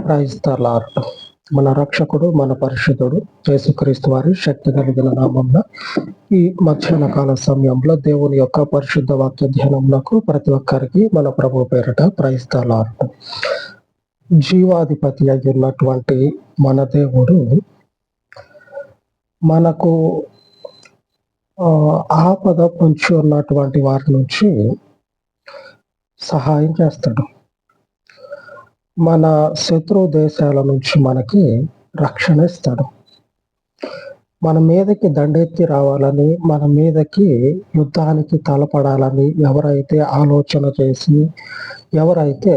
Praise the lord. మన రక్షకుడు, మన పరిశుద్ధుడు యేసుక్రీస్తు వారి శక్తి కలిగిన నామంలో ఈ మధ్యాహ్న కాల సమయంలో దేవుని యొక్క పరిశుద్ధ వాక్య ధ్యానంలో ప్రతి ఒక్కరికి మన ప్రభు పేరిట ప్రైజ్ ద లార్డ్. జీవాధిపతి అయి ఉన్నటువంటి మన దేవుడు మనకు ఆపద పొంచి ఉన్నటువంటి వారి నుంచి సహాయం చేస్తాడు. మన శత్రు దేశాల నుంచి మనకి రక్షణ ఇస్తాడు. మన మీదకి దండెత్తి రావాలని, మన మీదకి యుద్ధానికి తలపడాలని ఎవరైతే ఆలోచన చేసి, ఎవరైతే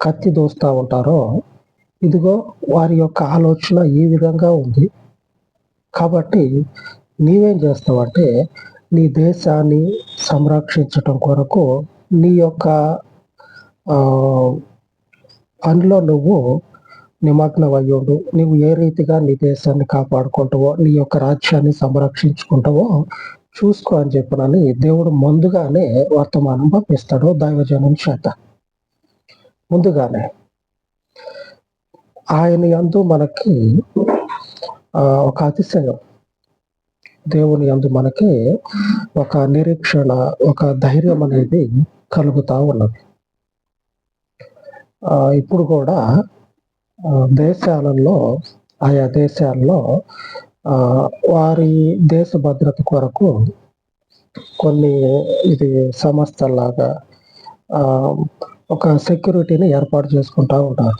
కత్తి దూస్తూ ఉంటారో, ఇదిగో వారి యొక్క ఆలోచన ఈ విధంగా ఉంది. కాబట్టి నీవేం చేస్తావంటే, నీ దేశాన్ని సంరక్షించటం కొరకు నీ యొక్క పనిలో నువ్వు నిమగ్నమయ్యుండు. నువ్వు ఏ రీతిగా నీ దేశాన్ని కాపాడుకుంటావో, నీ యొక్క రాజ్యాన్ని సంరక్షించుకుంటావో చూసుకో అని చెప్పనని దేవుడు ముందుగానే వర్తమానం పంపిస్తాడు దైవజనం చేత. ముందుగానే ఆయన యందు మనకి ఒక అతిశయం, దేవుని యందు మనకి ఒక నిరీక్షణ, ఒక ధైర్యం అనేది కలుగుతూ ఉన్నది. ఇప్పుడు కూడా దేశాలలో, ఆయా దేశాల్లో వారి దేశ భద్రత కొరకు కొన్ని ఇది సంస్థల్లాగా ఒక సెక్యూరిటీని ఏర్పాటు చేసుకుంటూ ఉంటారు.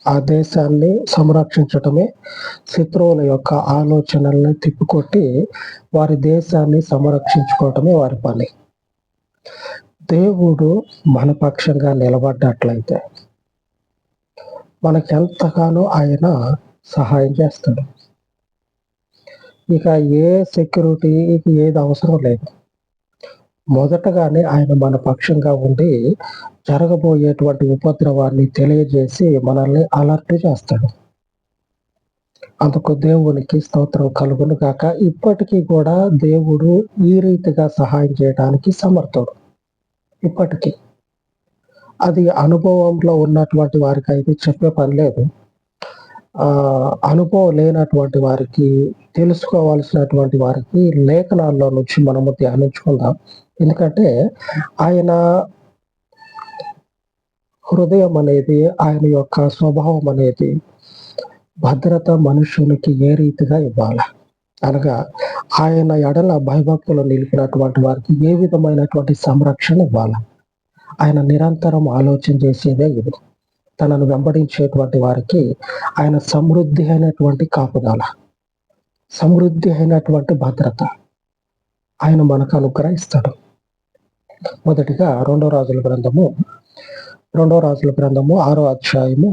ఆ దేశాన్ని సంరక్షించటమే, శత్రువుల యొక్క ఆలోచనల్ని తిప్పికొట్టి వారి దేశాన్ని సంరక్షించుకోవటమే వారి పని. దేవుడు మన పక్షంగా నిలబడ్డట్లయితే మనకెంతగానో ఆయన సహాయం చేస్తాడు. ఇక ఏ సెక్యూరిటీకి ఏది అవసరం లేదు. మొదటగానే ఆయన మన పక్షంగా ఉండి జరగబోయేటువంటి ఉపద్రవాన్ని తెలియజేసి మనల్ని అలర్ట్ చేస్తాడు. అందుకు దేవునికి స్తోత్రం కలుగును గాక. ఇప్పటికీ కూడా దేవుడు ఈ రీతిగా సహాయం చేయడానికి సమర్థుడు. ఇప్పటికీ అది అనుభవంలో ఉన్నటువంటి వారికి అయితే చెప్పే పని లేదు. అనుభవం లేనటువంటి వారికి, తెలుసుకోవాల్సినటువంటి వారికి లేఖనాల్లో నుంచి మనము ధ్యానించుకుందాం. ఎందుకంటే ఆయన హృదయం అనేది, ఆయన యొక్క స్వభావం అనేది భద్రత మనుషునికి ఏ రీతిగా ఇవ్వాలి, అనగా ఆయన ఎడల భయభక్తులు నిలిపినటువంటి వారికి ఏ విధమైనటువంటి సంరక్షణ ఇవ్వాలి, ఆయన నిరంతరం ఆలోచన చేసేదే ఇది. తనను వెంబడించేటువంటి వారికి ఆయన సమృద్ధి అయినటువంటి కాపుదల, సమృద్ధి అయినటువంటి భద్రత ఆయన మనకు అనుగ్రహిస్తాడు. మొదటిగా రెండో రాజుల గ్రంథము 6వ అధ్యాయము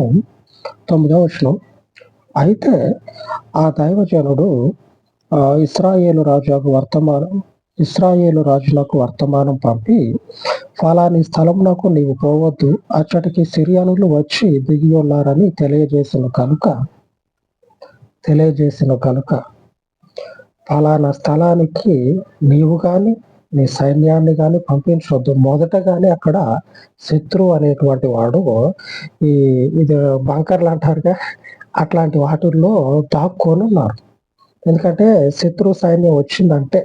9వ వచనం. అయితే ఆ దైవజనుడు ఇశ్రాయేలు రాజులకు వర్తమానం పంపి, ఫలాని స్థలమునకు నీవు పోవద్దు, అచ్చటికి సిరియనులు వచ్చి దిగి ఉన్నారని తెలియజేసిన కనుక ఫలానా స్థలానికి నీవు కానీ నీ సైన్యాన్ని కానీ పంపించవద్దు. మొదటగానే అక్కడ శత్రువు అనేటువంటి వాడు ఇది బంకర్లు అంటారుగా, అట్లాంటి వాటిల్లో దాక్కొని ఉన్నారు. ఎందుకంటే శత్రు సైన్యం వచ్చిందంటే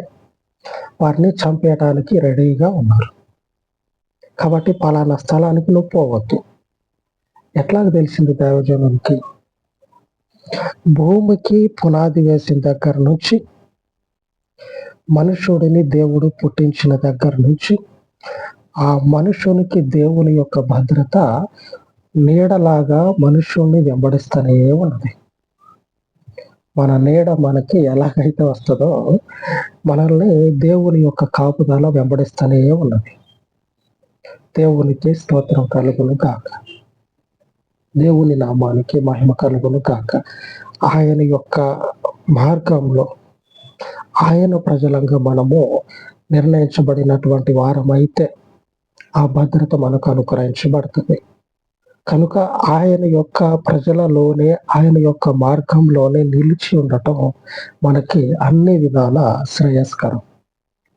వారిని చంపేయడానికి రెడీగా ఉన్నారు. కాబట్టి పలానా స్థలానికి నువ్వు పోవద్దు. ఎట్లాగ తెలిసింది దైవజనునికి? భూమికి పునాది వేసిన దగ్గర నుంచి, మనుషుడిని దేవుడు పుట్టించిన దగ్గర నుంచి, ఆ మనుషునికి దేవుని యొక్క భద్రత నీడలాగా మనుషుల్ని వెంబడిస్తూనే ఉన్నది. మన నీడ మనకి ఎలాగైతే వస్తుందో, మనల్ని దేవుని యొక్క కాపుదల వెంబడిస్తూనే ఉన్నది. దేవునికి స్తోత్రం కలుగును గాక. దేవుని నామానికి మహిమ కలుగును గాక. ఆయన యొక్క మార్గంలో, ఆయన ప్రజలంగా మనము నిర్ణయించబడినటువంటి వారమైతే ఆ భద్రత మనకు అనుగ్రహించబడుతుంది. కనుక ఆయన యొక్క ప్రజలలోనే, ఆయన యొక్క మార్గంలోనే నిలిచి ఉండటం మనకి అన్ని విధాల శ్రేయస్కరం.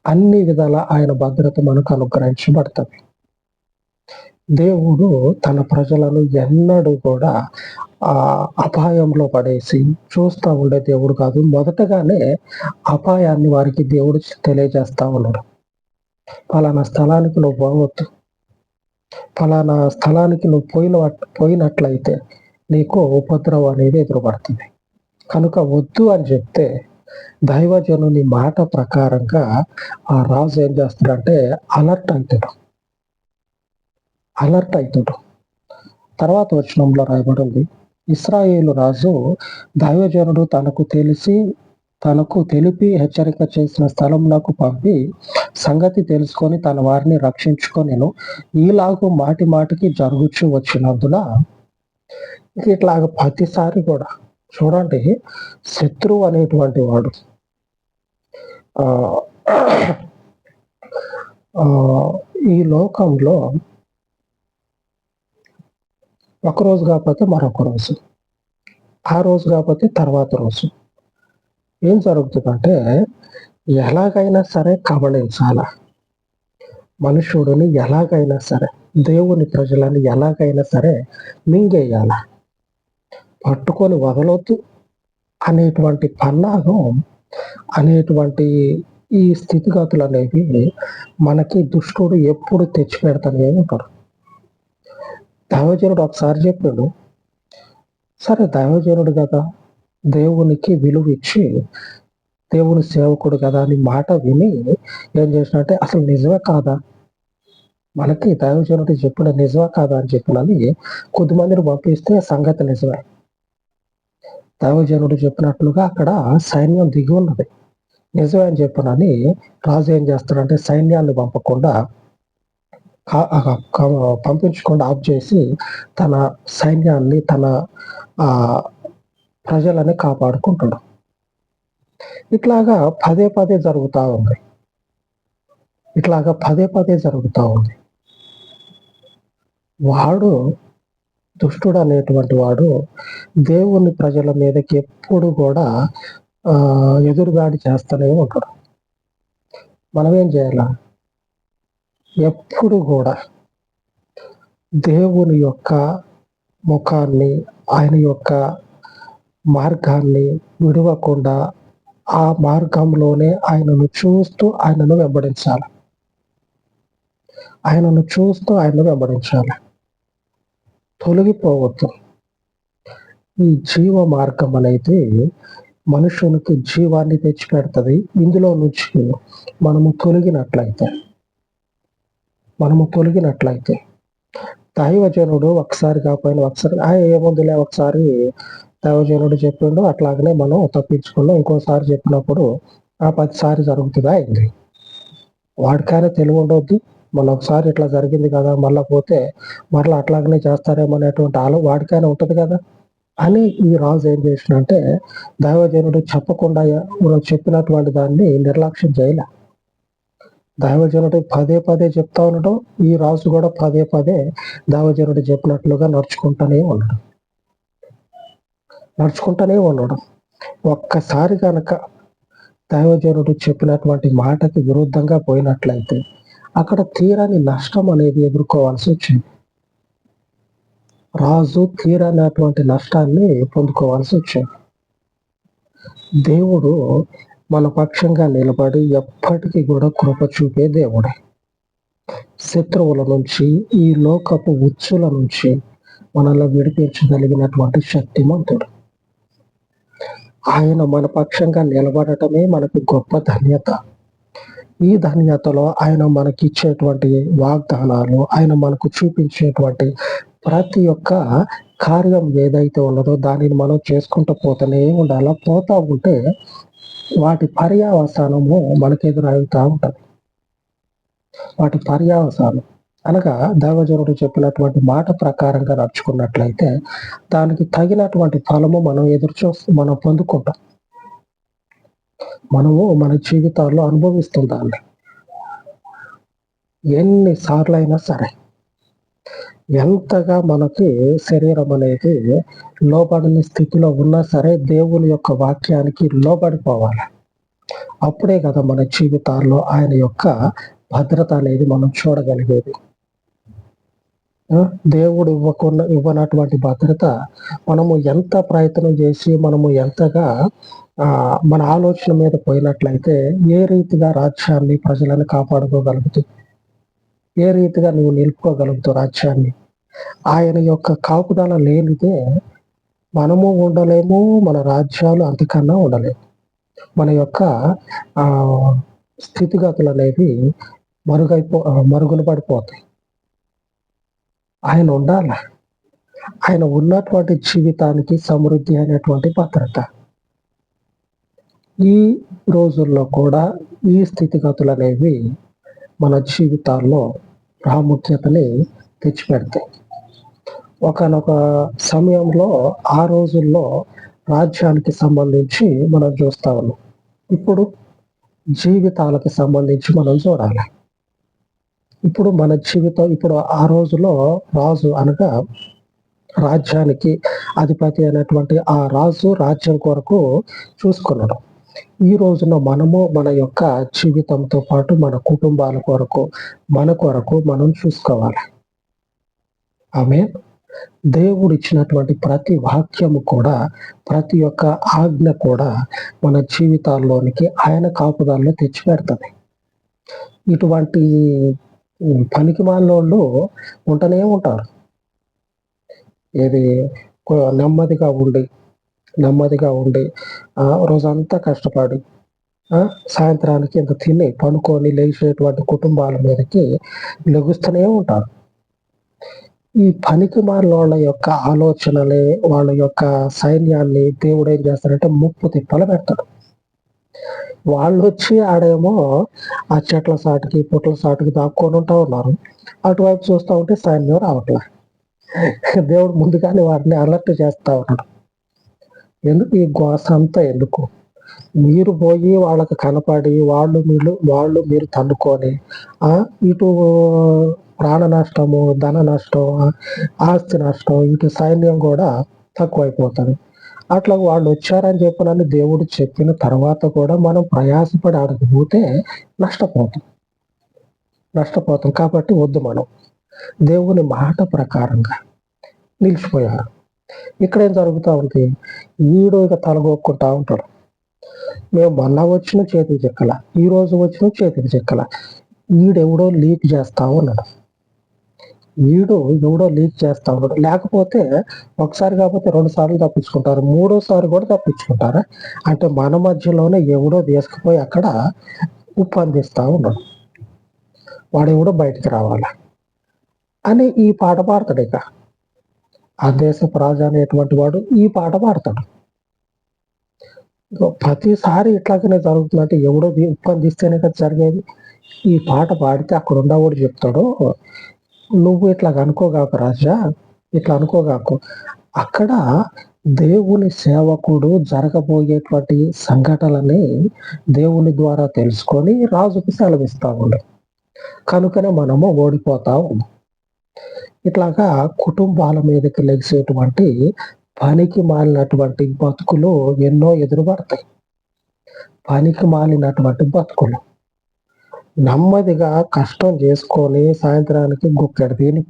అన్ని విధాల ఆయన భద్రత మనకు అనుగ్రహించబడుతుంది. దేవుడు తన ప్రజలను ఎన్నడూ కూడా అపాయంలో పడేసి చూస్తా ఉండే దేవుడు కాదు. మొదటగానే అపాయాన్ని వారికి దేవుడు తెలియజేస్తా ఉన్నాడు. పలానా స్థలానికి నువ్వు పోవద్దు. పలానా స్థలానికి నువ్వు పోయినట్లయితే నీకు ఉపద్రవం అనేది ఎదురుపడుతుంది. కనుక వద్దు అని చెప్తే దైవజనుని మాట ప్రకారంగా ఆ రాజు ఏం చేస్తాడంటే అలర్ట్ అవుతాడు. తర్వాత వచనంలో రాయబడింది, ఇశ్రాయేలు రాజు దైవజనుడు తనకు తెలిపి హెచ్చరిక చేసిన స్థలమునకు పంపి సంగతి తెలుసుకొని తన వారిని రక్షించుకొనెను. ఈలాగు మాటి మాటికి జరుగుచూ వచ్చినందున ఇట్లాగ ప్రతిసారి కూడా చూడండి, శత్రువు అనేటువంటి వాడు ఈ లోకంలో ఒకరోజు కాకపోతే మరొక రోజు, ఆ రోజు కాకపోతే తర్వాత రోజు ఏం జరుగుతుందంటే ఎలాగైనా సరే కబళించాల, మనుషుడిని ఎలాగైనా సరే, దేవుని ప్రజలను ఎలాగైనా సరే మింగేయాల, పట్టుకొని వదలొద్దు అనేటువంటి పన్నాగం అనేటువంటి ఈ స్థితిగతులు అనేవి మనకి దుష్టుడు ఎప్పుడు తెచ్చి పెడతానే ఉంటాడు. దైవజనుడు ఒకసారి చెప్పాడు, సరే దైవజనుడు కదా, దేవునికి విలువ ఇచ్చి దేవుని సేవకుడు కదా అని మాట విని ఏం చేసినట్టే అసలు నిజమే కాదా, మనకి దైవజనుడు చెప్పిన నిజమే కాదా అని చెప్పినని కొద్దిమందిని పంపిస్తే సంగతి నిజమే. దైవజనుడు చెప్పినట్లుగా అక్కడ సైన్యం దిగి ఉన్నది, నిజమే అని చెప్పినని రాజు ఏం చేస్తాడంటే సైన్యాన్ని పంపించకుండా ఆఫ్ చేసి తన సైన్యాన్ని తన ప్రజలని కాపాడుకుంటాడు. ఇట్లాగా పదే పదే జరుగుతూ ఉంది. వాడు దుష్టుడు అనేటువంటి వాడు దేవుని ప్రజల మీదకి ఎప్పుడు కూడా ఎదురుదాడి చేస్తూనే ఉంటాడు. మనం ఏం చేయాలా? ఎప్పుడు కూడా దేవుని యొక్క ముఖాన్ని, ఆయన యొక్క మార్గాన్ని విడవకుండా ఆ మార్గంలోనే ఆయనను చూస్తూ ఆయనను వెంబడించాలి. తొలగిపోవద్దు. ఈ జీవ మార్గం అనేది మనుషునికి జీవాన్ని తెచ్చిపెడుతుంది. ఇందులో నుంచి మనము తొలగినట్లయితే దైవజనుడు ఒకసారి కాకపోయినా ఒకసారి ఏముందిలే, ఒకసారి దైవజనుడు చెప్పిండు అట్లాగనే మనం తప్పించుకున్నాం, ఇంకోసారి చెప్పినప్పుడు 10 సారి జరుగుతుందా అయింది. వాడికైనా తెలివి ఉండొద్దు, మళ్ళీ ఒకసారి ఇట్లా జరిగింది కదా, మళ్ళీ పోతే మరలా అట్లాగనే చేస్తారేమో అనేటువంటి వాడికైనా ఉంటుంది కదా అని ఈ రాజు ఏం చేసినంటే దైవజనుడు చెప్పకుండా చెప్పినటువంటి దాన్ని నిర్లక్ష్యం చేయలే. దైవజనుడు పదే పదే చెప్తా ఉండడం, ఈ రాజు కూడా పదే పదే దైవజనుడు చెప్పినట్లుగా నడుచుకుంటూనే ఉన్నాడు. ఒక్కసారి కనుక దైవజనుడు చెప్పినటువంటి మాటకి విరుద్ధంగా పోయినట్లయితే అక్కడ తీరని నష్టం అనేది ఎదుర్కోవాల్సి వచ్చింది. రాజు తీరనటువంటి నష్టాన్ని పొందుకోవాల్సి వచ్చింది. దేవుడు మన పక్షంగా నిలబడి ఎప్పటికీ కూడా కృప చూపే దేవుడే. శత్రువుల నుంచి, ఈ లోకపు ఉచ్చుల నుంచి మనల్ని విడిపించగలిగినటువంటి శక్తిమంతుడు. ఆయన మన పక్షంగా నిలబడటమే మనకు గొప్ప ధన్యత. ఈ ధన్యతలో ఆయన మనకిచ్చేటువంటి వాగ్దానాలు, ఆయన మనకు చూపించేటువంటి ప్రతి ఒక్క కార్యం ఏదైతే ఉన్నదో దానిని మనం చేసుకుంటూ పోతూనే ఉండాలి. పోతా ఉంటే వాటి పర్యావసానము మనకు ఎదురవుతూ ఉంటుంది. వాటి పర్యావసానం అనగా దైవజనుడు చెప్పినటువంటి మాట ప్రకారంగా నడుచుకున్నట్లయితే దానికి తగినటువంటి ఫలము మనం పొందుకుంటాం. మనము మన జీవితాల్లో అనుభవిస్తుందాన్ని. ఎన్నిసార్లు అయినా సరే, ఎంతగా మనకి శరీరం అనేది లోబడని స్థితిలో ఉన్నా సరే దేవుని యొక్క వాక్యానికి లోబడిపోవాలి. అప్పుడే కదా మన జీవితాల్లో ఆయన యొక్క భద్రత అనేది మనం చూడగలిగేది. దేవుడు ఇవ్వనటువంటి భద్రత మనము ఎంత ప్రయత్నం చేసి మనము ఎంతగా మన ఆలోచన మీద పోయినట్లయితే ఏ రీతిగా రాజ్యాన్ని ప్రజలను కాపాడుకోగలుగుతుంది, ఏ రీతిగా నువ్వు నిలుపుకోగలుగుతావు రాజ్యాన్ని? ఆయన యొక్క కాపుదల లేనిదే మనము ఉండలేము, మన రాజ్యాలు అంతకన్నా ఉండలేము. మన యొక్క స్థితిగతులు అనేవి మరుగున పడిపోతాయి. ఆయన ఉండాలి. ఆయన ఉన్నటువంటి జీవితానికి సమృద్ధి అనేటువంటి భద్రత. ఈ రోజుల్లో కూడా ఈ స్థితిగతులు అనేవి మన జీవితాల్లో ప్రాముఖ్యతని తెచ్చిపెడతాయి. ఒకనొక సమయంలో ఆ రోజుల్లో రాజ్యానికి సంబంధించి మనం చూస్తా ఉన్నాం. ఇప్పుడు జీవితాలకు సంబంధించి మనం చూడాలి. ఇప్పుడు మన జీవితం, ఇప్పుడు ఆ రోజులో రాజు అనగా రాజ్యానికి అధిపతి అయినటువంటి ఆ రాజు రాజ్యం కొరకు చూసుకున్నాడు. ఈ రోజున మనము మన యొక్క జీవితంతో పాటు మన కుటుంబాల కొరకు, మన కొరకు మనం చూసుకోవాలి. ఆమేన్. దేవుడు ఇచ్చినటువంటి ప్రతి వాక్యము కూడా, ప్రతి ఒక్క ఆజ్ఞ కూడా మన జీవితాల్లోనికి ఆయన కాపుదల్లో తెచ్చిపెడుతుంది. ఇటువంటి పనికి మాలోళ్ళు ఉంటూనే ఉంటారు. ఏది నెమ్మదిగా ఉండి రోజంతా కష్టపడి సాయంత్రానికి ఇంత తిని పనుకొని లేచేటువంటి కుటుంబాల మీదకి లెగుస్తూనే ఉంటారు. ఈ పనికి మాలోళ్ళ యొక్క ఆలోచనలే, వాళ్ళ యొక్క సైన్యాన్ని దేవుడు ఏం చేస్తాడంటే ముప్పు తిప్పలు పెడతాడు. వాళ్ళు వచ్చి ఆడేమో ఆ చెట్ల సాటుకి పుట్ల సాటుకి దాక్కొని ఉంటా ఉన్నారు. అటువైపు చూస్తూ ఉంటే సైన్యం రావట్లే. దేవుడు ముందుగానే వారిని అలర్ట్ చేస్తా ఉన్నాడు. ఎందుకు ఈ గోస అంతా? ఎందుకు? మీరు పోయి వాళ్ళకి కనపడి వాళ్ళు మీరు తన్నుకొని ఇటు ప్రాణ నష్టము, ధన నష్టం, ఆస్తి నష్టం, ఇటు సైన్యం కూడా తక్కువైపోతుంది. అట్లా వాళ్ళు వచ్చారని చెప్పనని దేవుడు చెప్పిన తర్వాత కూడా మనం ప్రయాసపడి ఆడకపోతే నష్టపోతాం. కాబట్టి వద్దు. మనం దేవుని మాట ప్రకారంగా నిలిచిపోయారు. ఇక్కడ ఏం జరుగుతూ ఉంది? ఈడు ఇక తలగొక్కుంటా ఉంటాడు. మేము మొన్న వచ్చిన చేతికి చెక్కల, ఈ రోజు వచ్చిన చేతికి చెక్కల. ఈడెవడో లీక్ చేస్తా ఉన్నాడు. లేకపోతే ఒకసారి కాకపోతే 2 సార్లు తప్పించుకుంటారు, 3వసారి కూడా తప్పించుకుంటారా? అంటే మన మధ్యలోనే ఎవడో తీసుకుపోయి అక్కడ ఉప్పు అందిస్తా ఉన్నాడు. వాడెవడో బయటికి రావాలా అని ఈ పాట పాడతాడు. ఇక ఆ దేశపు రాజు అనేటువంటి వాడు ఈ పాట పాడతాడు. ప్రతిసారి ఇట్లాగనే జరుగుతుందంటే ఎవడో ఉప్పు అందిస్తేనే కదా జరిగేది. ఈ పాట పాడితే అక్కడ ఉండవాడు చెప్తాడు, నువ్వు ఇట్లా అనుకోగాకు రాజా, ఇట్లా అనుకోగాకు. అక్కడ దేవుని సేవకుడు జరగబోయేటువంటి సంఘటనలని దేవుని ద్వారా తెలుసుకొని రాజుకు సెలవిస్తా ఉండు. కనుకనే మనము ఓడిపోతా ఉన్నాం. ఇట్లాగా కుటుంబాల మీదకి లెగిసేటువంటి పనికి మాలినటువంటి బతుకులు ఎన్నో ఎదురుపడతాయి. పనికి మాలినటువంటి బతుకులు నెమ్మదిగా కష్టం చేసుకొని సాయంత్రానికి గుక్కెడు తిని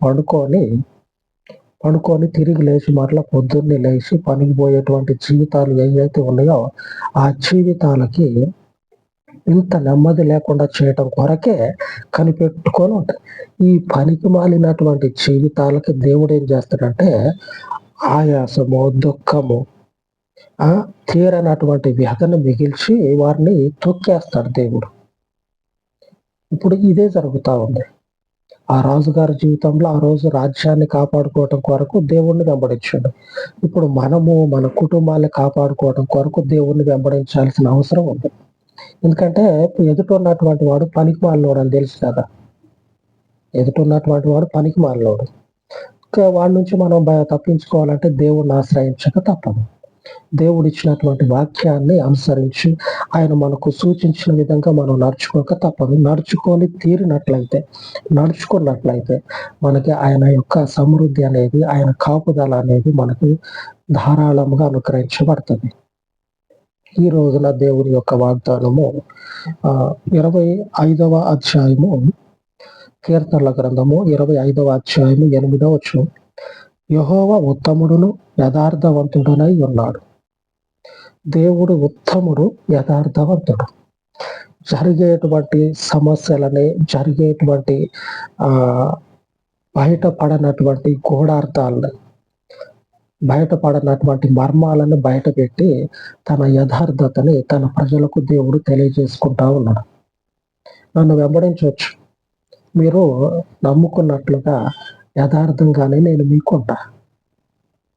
పడుకొని తిరిగి లేచి మరలా పొద్దున్నే లేచి పనికి పోయేటువంటి జీవితాలు ఏవైతే ఉన్నాయో ఆ జీవితాలకి ఇంత నెమ్మది లేకుండా చేయటం కొరకే కనిపెట్టుకొని ఉంటాయి. ఈ పనికి మాలినటువంటి జీవితాలకి దేవుడు ఏం చేస్తాడంటే ఆయాసము, దుఃఖము, తీరనటువంటి వ్యధను మిగిల్చి వారిని తొక్కేస్తాడు దేవుడు. ఇప్పుడు ఇదే జరుగుతూ ఉంది. ఆ రాజుగారి జీవితంలో ఆ రోజు రాజ్యాన్ని కాపాడుకోవటం కొరకు దేవుణ్ణి వెంబడించాడు. ఇప్పుడు మనము మన కుటుంబాన్ని కాపాడుకోవటం కొరకు దేవుణ్ణి వెంబడించాల్సిన అవసరం ఉంది. ఎందుకంటే ఎదుటున్నటువంటి వాడు పనికి మాలినోడు అని తెలుసు కదా. ఎదుటున్నటువంటి వాడు పనికి మాలినోడు. వాడి నుంచి మనం తప్పించుకోవాలంటే దేవుణ్ణి ఆశ్రయించక తప్పదు. దేవుడు ఇచ్చినటువంటి వాక్యాన్ని అనుసరించి ఆయన మనకు సూచించిన విధంగా మనం నడుచుకోక తప్పదు. నడుచుకున్నట్లయితే మనకి ఆయన యొక్క సమృద్ధి అనేది, ఆయన కాపుదల అనేది మనకి ధారాళంగా అనుగ్రహించబడుతుంది. ఈ రోజున దేవుని యొక్క వాగ్దానము 25వ అధ్యాయము కీర్తనల గ్రంథము 25వ అధ్యాయము 8వ వచనం. యెహోవా ఉత్తముడును యథార్థవంతుడునై ఉన్నాడు. దేవుడు ఉత్తముడు, యథార్థవంతుడు. జరిగేటువంటి సమస్యలని, జరిగేటువంటి బయటపడనటువంటి గూఢార్థాలని, బయటపడనటువంటి మర్మాలను బయటపెట్టి తన యథార్థతని తన ప్రజలకు దేవుడు తెలియజేసుకుంటా ఉన్నాడు. నన్ను వెంబడించవచ్చు, మీరు నమ్ముకున్నట్లుగా యథార్థంగానే నేను మీకుంటా,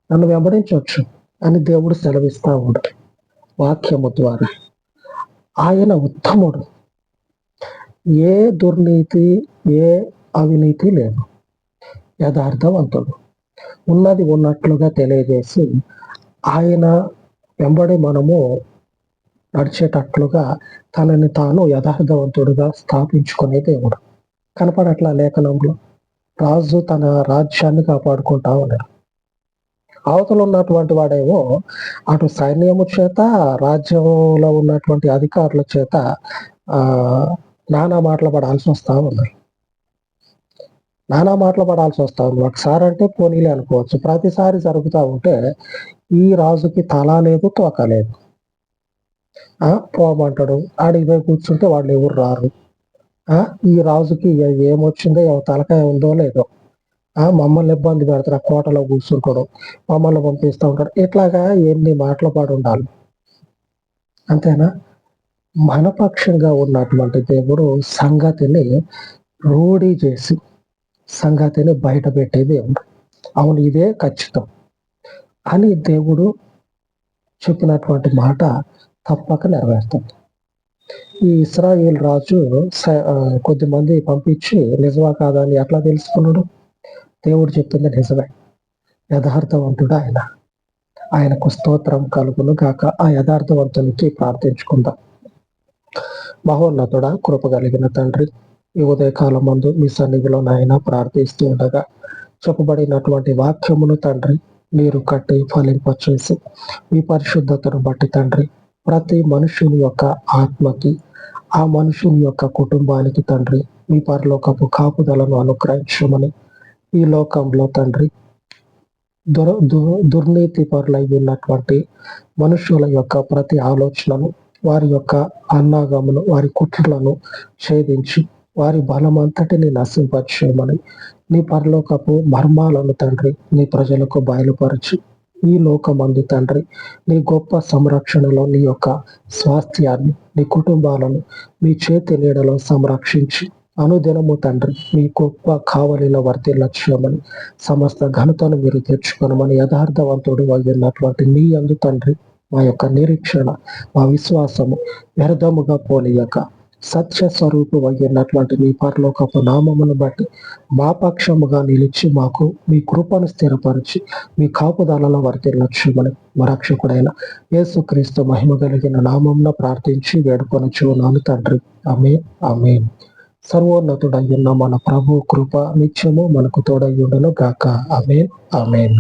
నన్ను వెంబడించవచ్చు అని దేవుడు సెలవిస్తా ఉన్నాడు వాక్యము ద్వారా. ఆయన ఉత్తముడు, ఏ దుర్నీతి, ఏ అవినీతి లేదు. యథార్థవంతుడు, ఉన్నది ఉన్నట్లుగా తెలియజేసి ఆయన వెంబడి మనము నడిచేటట్లుగా తనని తాను యథార్థవంతుడుగా స్థాపించుకునే దేవుడు. కనపడట్లా లేఖనంలో రాజు తన రాజ్యాన్ని కాపాడుకుంటా ఉన్నాడు. అవతల ఉన్నటువంటి వాడేమో అటు సైన్యము చేత, రాజ్యంలో ఉన్నటువంటి అధికారుల చేత నానా మాటలు పడాల్సి వస్తా ఉంది. ఒకసారి అంటే పోనీలే అనుకోవచ్చు, ప్రతిసారి జరుగుతూ ఉంటే ఈ రాజుకి తల లేదు, తోక లేదు. పోమంటాడు, ఆడికి పోయి కూర్చుంటే వాళ్ళు ఎవరు రారు. ఈ రాజుకి ఏమొచ్చిందో, తలకాయ ఉందో లేదో, మమ్మల్ని ఇబ్బంది పెడతారు, కోటలో కూర్చుంటాడు, మమ్మల్ని పంపిస్తూ ఉంటాడు. ఇట్లాగా ఎన్ని మాటలు పడి ఉండాలి. అంతేనా? మనపక్షంగా ఉన్నటువంటి దేవుడు సంగతిని రూఢి చేసి సంగతిని బయట పెట్టే దేవుడు. అవును, ఇదే ఖచ్చితం అని దేవుడు చెప్పినటువంటి మాట తప్పక నెరవేరుతుంది. ఈ ఇశ్రాయేలు రాజు కొద్దిమంది పంపించి నిజమా కాదా అని ఎట్లా తెలుసుకున్నాడు? దేవుడు చెప్తుంది నిజమే, యథార్థవంతుడు ఆయన. ఆయనకు స్తోత్రం కలుగును గాక. ఆ యథార్థవంతునికి ప్రార్థించుకుందాం. మహోన్నతుడా, కృప కలిగిన తండ్రి, ఈ ఉదయకాలం మందు మీ సన్నిధిలో నాయన ప్రార్థిస్తూ ఉండగా చెప్పబడినటువంటి వాక్యమును తండ్రి నీరు కట్టి ఫలింపచేసి మీ పరిశుద్ధతను బట్టి తండ్రి ప్రతి మనుషుని యొక్క ఆత్మకి, ఆ మనుషుని యొక్క కుటుంబానికి తండ్రి మీ పరలోకపు కాపుదలను అనుగ్రహించమని, ఈ లోకంలో తండ్రి దుర్నీతి పరులై ఉన్నటువంటి మనుషుల యొక్క ప్రతి ఆలోచనను, వారి యొక్క అన్నాగమును, వారి కుట్రలను ఛేదించి వారి బలమంతటిని నశింపచేయమని, నీ పరలోకపు మర్మాలను తండ్రి నీ ప్రజలకు బయలుపరిచి, ఈ లోకమందు తండ్రి నీ గొప్ప సంరక్షణలో నీ యొక్క స్వాస్థ్యాన్ని, నీ కుటుంబాలను మీ చేతి నీడలో సంరక్షించి అనుదినము తండ్రి మీ గొప్ప కావలిలో వర్తిల్లచేయమని, సమస్త ఘనతను మీరు తెచ్చుకొనమని, యథార్థవంతుడు అయినటువంటి నీ యందు తండ్రి మా యొక్క నిరీక్షణ, మా విశ్వాసము వ్యర్థముగా పోనీయక సత్య స్వరూపు అయినటువంటి మీ పరలోకపు నామమును బట్టి మా పక్షముగా నిలిచి మాకు మీ కృపను స్థిరపరిచి మీ కాపుదలలో వర్తిల్లచేయమని మా రక్షకుడైన యేసుక్రీస్తు మహిమ కలిగిన నామమున ప్రార్థించి వేడుకొనుచున్నాను తండ్రి. ఆమేన్, ఆమేన్. సర్వోన్నతుడయ్యున్న మన ప్రభు కృప నిత్యము మనకు తోడయ్యుండును గాక. ఆమేన్, ఆమేన్.